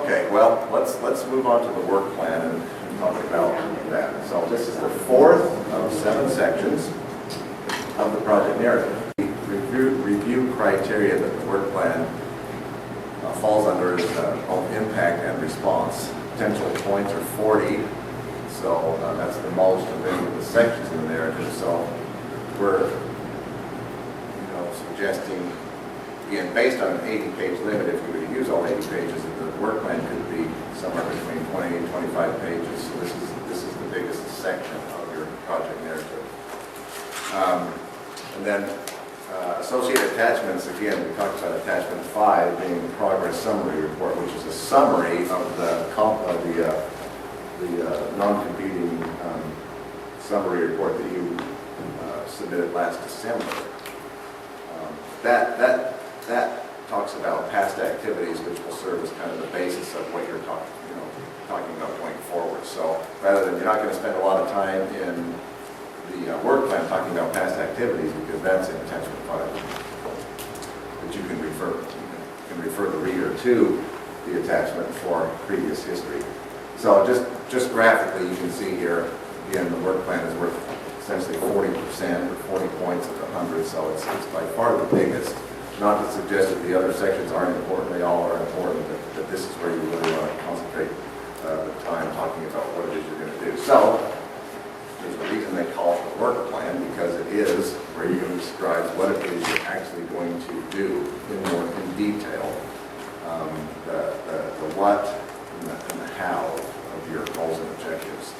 Okay, well, let's move on to the work plan and talk about that. So this is the fourth of 7 sections of the project narrative. Review criteria that the work plan falls under is both impact and response. Potential points are 40, so that's the most of any of the sections in the narrative. So we're suggesting, again, based on an 80-page limit, if we were to use all 80 pages, the work plan could be somewhere between 20 and 25 pages. So this is the biggest section of your project narrative. And then associated attachments, again, we talked about attachment 5 being the progress summary report, which is a summary of the non-competing summary report that you submitted last December. That talks about past activities, which will serve as kind of the basis of what you're talking about going forward. So rather than, you're not going to spend a lot of time in the work plan talking about past activities, because that's in attachment 5. But you can refer the reader to the attachment for previous history. So just graphically, you can see here, again, the work plan is worth essentially 40% or 40 points of 100, so it's by far the biggest. Not to suggest that the other sections aren't important, they all are important, but this is where you really want to concentrate the time talking about what it is you're going to do. So there's a reason they call it the work plan, because it is where you're going to describe what it is you're actually going to do in detail, the what and the how of your goals and objectives.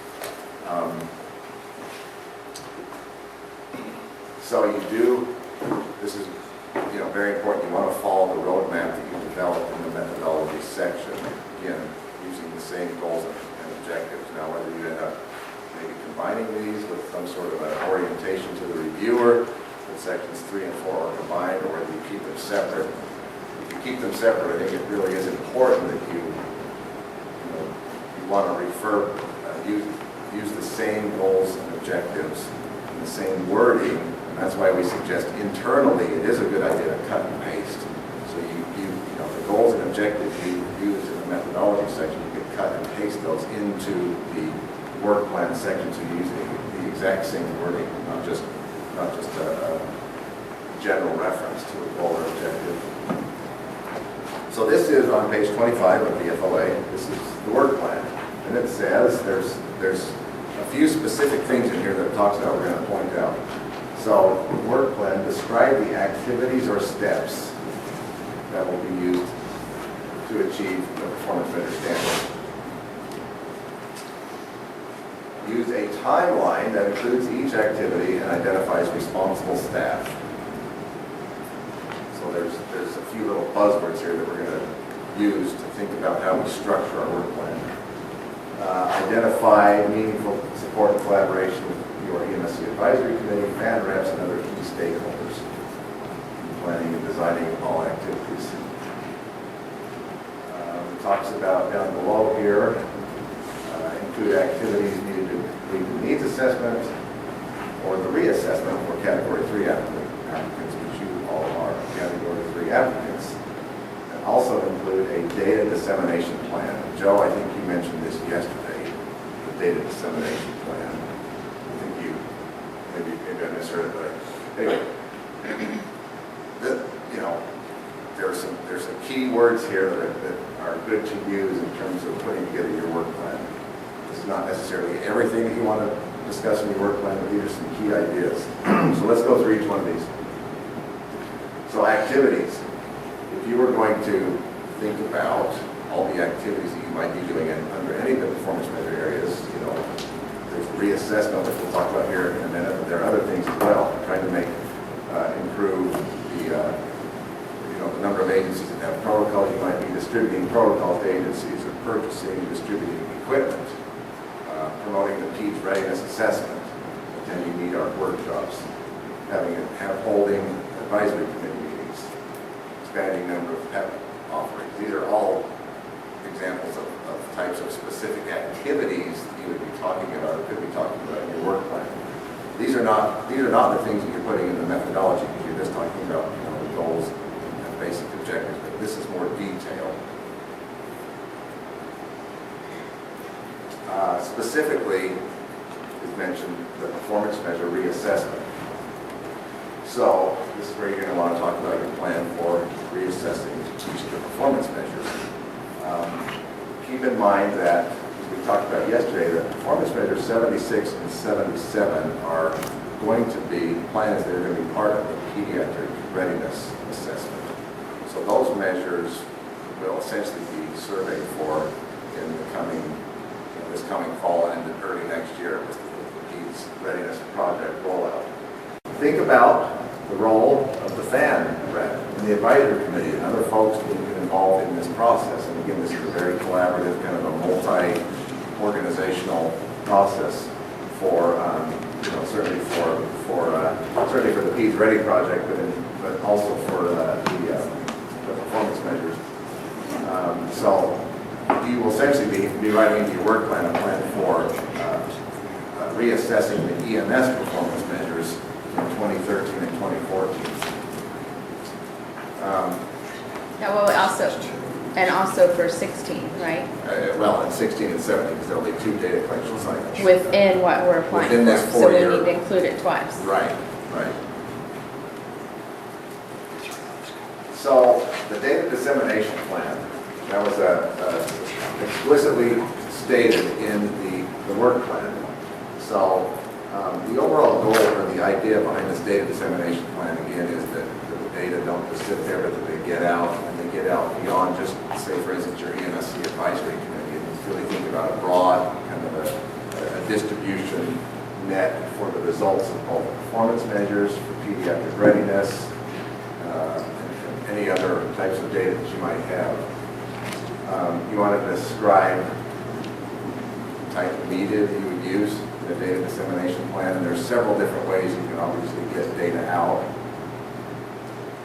So you do, this is very important, you want to follow the roadmap that you developed in the methodology section, again, using the same goals and objectives. Now, whether you end up maybe combining these with some sort of an orientation to the reviewer, that sections 3 and 4 are combined, or whether you keep them separate. If you keep them separate, I think it really is important that you want to use the same goals and objectives and the same wording. That's why we suggest internally it is a good idea to cut and paste. So the goals and objectives you use in the methodology section, you can cut and paste those into the work plan section, so you're using the exact same wording, not just a general reference to a goal or objective. So this is on page 25 of the FOA. This is the work plan, and it says there's a few specific things in here that it talks about we're going to point out. So the work plan, describe the activities or steps that will be used to achieve the performance measure standard. Use a timeline that includes each activity and identifies responsible staff. So there's a few little buzzwords here that we're going to use to think about how we structure our work plan. Identify meaningful support and collaboration with your EMSC advisory committee, fan reps, and other key stakeholders in planning and designing all activities. It talks about down below here, include activities needed to complete the needs assessment or the reassessment for Category 3 applicants, which you all are Category 3 applicants. And also include a data dissemination plan. Joe, I think you mentioned this yesterday, the data dissemination plan. Maybe I misheard it, but anyway, there's some key words here that are good to use in terms of putting together your work plan. This is not necessarily everything that you want to discuss in your work plan, but these are some key ideas. So let's go through each one of these. So activities. If you were going to think about all the activities that you might be doing under any of the performance measure areas, there's reassessment, which we'll talk about here in a minute, but there are other things as well. Trying to improve the number of agencies that have protocols. You might be distributing protocols to agencies, or purchasing, distributing equipment, promoting the PEDS readiness assessment, attending MEDARC workshops, holding advisory committee meetings, expanding number of PEP offerings. These are all examples of types of specific activities that you would be talking about, or could be talking about in your work plan. These are not the things that you're putting in the methodology, because you're just talking about the goals and basic objectives, but this is more detailed. Specifically, is mentioned the performance measure reassessment. So this is where you're going to want to talk about your plan for reassessing each of the performance measures. Keep in mind that, as we talked about yesterday, that performance measures 76 and 77 are going to be, the plan is they're going to be part of the pediatric readiness assessment. So those measures will essentially be surveyed for in the coming, this coming fall and into early next year with the PEDS readiness project rollout. Think about the role of the FAN rep and the advisory committee and other folks that get involved in this process. And again, this is a very collaborative, kind of a multi-organizational process for, certainly certainly for the PEDS Ready project, but also for the performance measures. So you will essentially be writing into your work plan a plan for reassessing the EMS performance measures in 2013 and 2014. Also for 16, right? Well, in 16 and 17, because there'll be 2 data collection cycles. Within what we're applying Within for. this So we 4-year need to include it twice. Right. So the data dissemination plan, that was explicitly stated in the work plan. So the overall goal or the idea behind this data dissemination plan, again, is that the data don't just sit there, but that they get out, and they get out beyond just, say, for instance, your EMSC advisory committee, and really think about a broad kind of a distribution net for the results of both performance measures for pediatric readiness, and any other types of data that you might have. You want to describe the type of media that you would use in the data dissemination plan, and there's several different ways you can obviously get data out.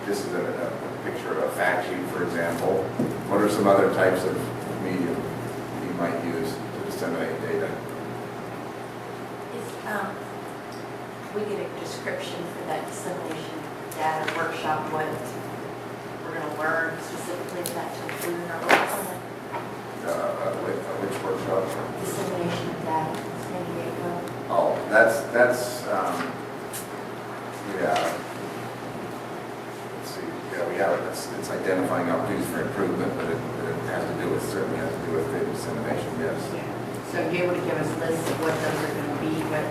This is a picture of a fact sheet, for example. What are some other types of media you might use to disseminate data? We get a description for that dissemination data workshop, what we're going to learn specifically that to include in our work plan. Which workshop? Dissemination of data, San Diego. Oh, that's yeah. Let's see. Yeah, we have it. It's identifying opportunities for improvement, but it certainly has to do with data dissemination. Yes. Yeah. So be able to give us lists of what those are going to be, what.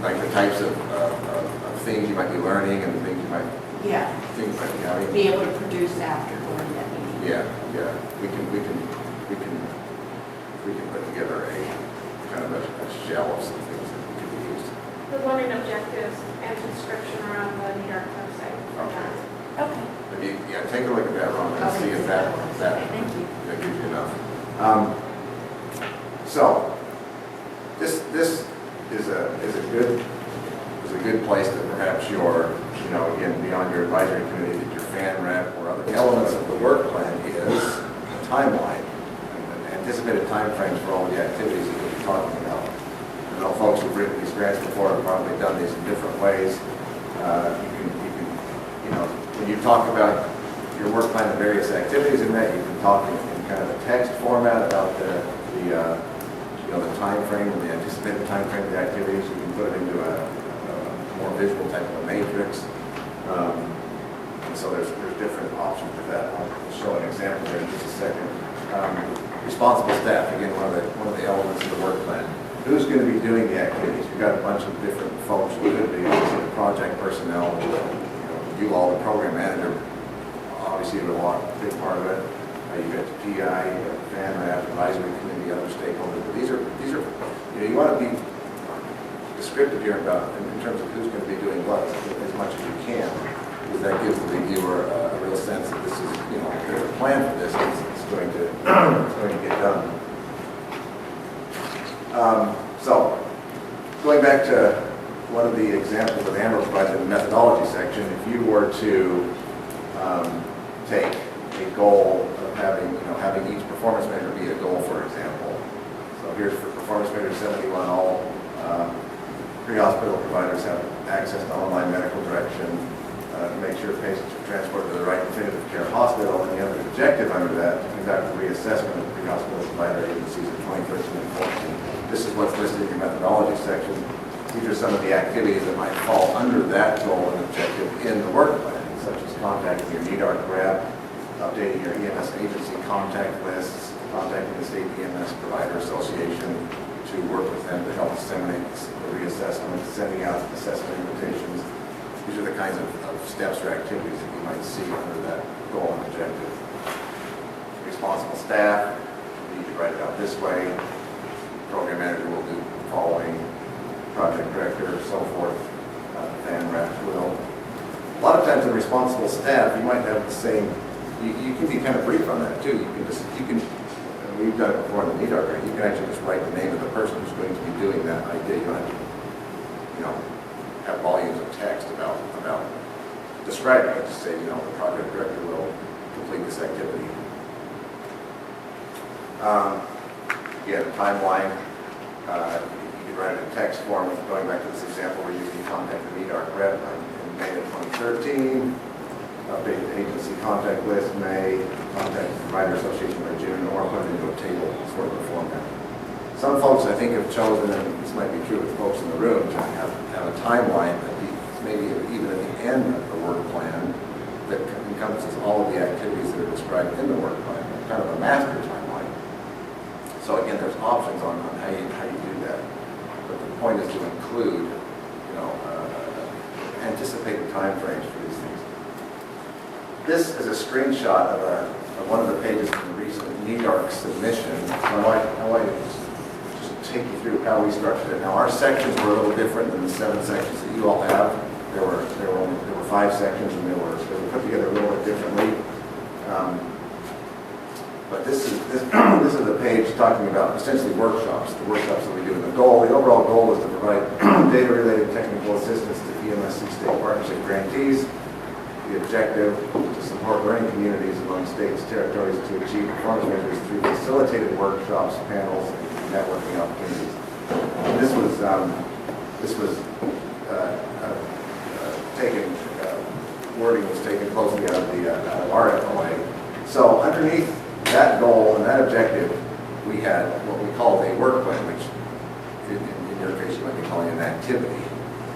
Like the types of things you might be learning and things you might. Yeah. Things you might be having. Be able to produce after going to that meeting. Yeah. We can put together a kind of a shell of some things that can be used. The learning objectives and description are on the New York website. Okay. But take a look at that, Ron, and see if that Thank you. That gives you enough. So this is a good place that perhaps your, again, beyond your advisory committee, that your fan rep or other elements of the work plan is a timeline, and anticipated timeframes for all the activities that we'll be talking about. I know folks who've written these grants before have probably done these in different ways. When you talk about your work plan and various activities in that, you can talk in kind of a text format about the time frame and the anticipated time frame of the activities. You can put it into a more visual type of a matrix. And so there's different options with that. I'll show an example here in just a second. Responsible staff, again, one of the elements of the work plan. Who's going to be doing the activities? You've got a bunch of different folks who could be the project personnel, you all, the program manager, obviously a big part of it. You've got the PI, you've got the fan rep, advisory committee, other stakeholders. But these are you want to be descriptive here about in terms of who's going to be doing what as much as you can, because that gives the viewer a real sense that this is, there's a plan for this. It's going to get done. So, going back to one of the examples that Amber provided in the methodology section, if you were to take a goal of having each performance measure be a goal, for example. So here's for performance measure 71, all pre-hospital providers have access to online medical direction to make sure patients are transported to the right definitive care hospital, and you have an objective under that to conduct a reassessment of pre-hospital provider agencies in 2013 and 14. this is what's listed in your methodology section. These are some of the activities that might fall under that goal and objective in the work plan, such as contacting your NEDARC rep, updating your EMS agency contact lists, contacting the State EMS Provider Association to work with them to help disseminate the reassessment, sending out assessment invitations. These are the kinds of steps or activities that you might see under that goal and objective. Responsible staff, you could write it out this way. Program manager will do the following, project director, so forth, fan rep will. A lot of times in responsible staff, you might have the same, you can be kind of brief on that too. We've done it before in the NEDARC, right? You can actually just write the name of the person who's going to be doing that idea. You don't have to, have volumes of text about describing it. Just say, the project director will complete this activity. Again, timeline. You can write it in text form, going back to this example where you can contact the NEDARC rep in May of 2013, update the agency contact list May, contact the Provider Association by June, or put it into a table sort of a format. Some folks, I think, have chosen, and this might be true with folks in the room, to have a timeline that maybe even at the end of the work plan that encompasses all of the activities that are described in the work plan, kind of a master timeline. So again, there's options on how you do that. But the point is to include, anticipated timeframes for these things. This is a screenshot of one of the pages from the recent NEDARC submission. I want to just take you through how we structured it. Now, our sections were a little different than the 7 sections that you all have. There were 5 sections, and they were put together a little bit differently. But this is a page talking about essentially workshops, the workshops that we do. And the overall goal is to provide data-related technical assistance to EMSC state partnership grantees. The objective to support learning communities among states, territories to achieve performance measures through facilitated workshops, panels, and networking opportunities. And this was taken. Wording was taken closely out of our FOA. So underneath that goal and that objective, we had what we called a work plan, which in your case you might be calling an activity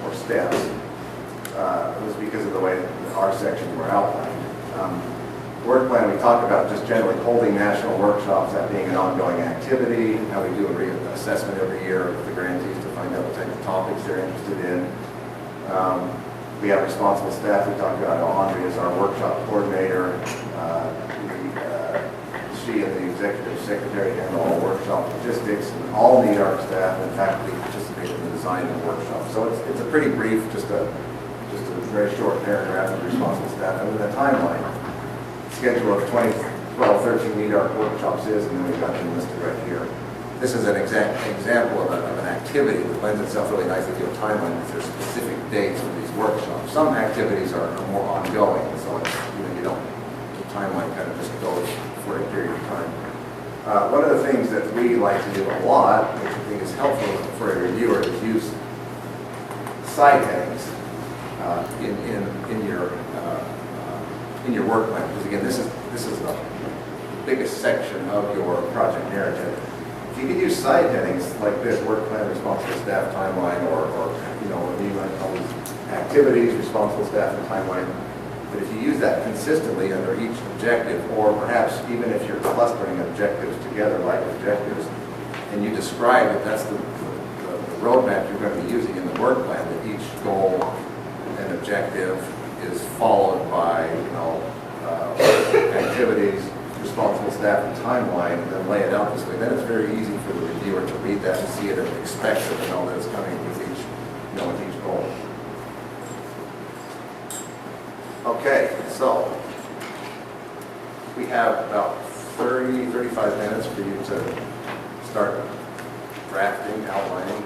or steps. It was because of the way that our sections were outlined. Work plan, we talk about just generally holding national workshops, that being an ongoing activity, how we do a reassessment every year with the grantees to find out what type of topics they're interested in. We have responsible staff. We talked about Andre as our workshop coordinator. She and the executive secretary handle all workshop logistics, and all NEDARC staff and faculty participate in the design of the workshop. So it's a pretty brief, just a very short paragraph of responsible staff, and then a timeline. Schedule of 2012-13 NEDARC workshops is, and then we've got them listed right here. This is an example of an activity that lends itself really nicely to a timeline with their specific dates for these workshops. Some activities are more ongoing, so it's, the timeline kind of just goes for a period of time. One of the things that we like to do a lot, which I think is helpful for a reviewer, is use side headings in your work plan. Because again, this is the biggest section of your project narrative. If you can use side headings like this, work plan, responsible staff, timeline, or you might call these activities, responsible staff, and timeline. But if you use that consistently under each objective, or perhaps even if you're clustering objectives together like objectives, and you describe that that's the roadmap you're going to be using in the work plan, that each goal and objective is followed by activities, responsible staff, and timeline, and then lay it out this way, then it's very easy for the reviewer to read that and see it and expect it and know that it's coming with each goal. Okay, so we have about 35 minutes for you to start drafting, outlining.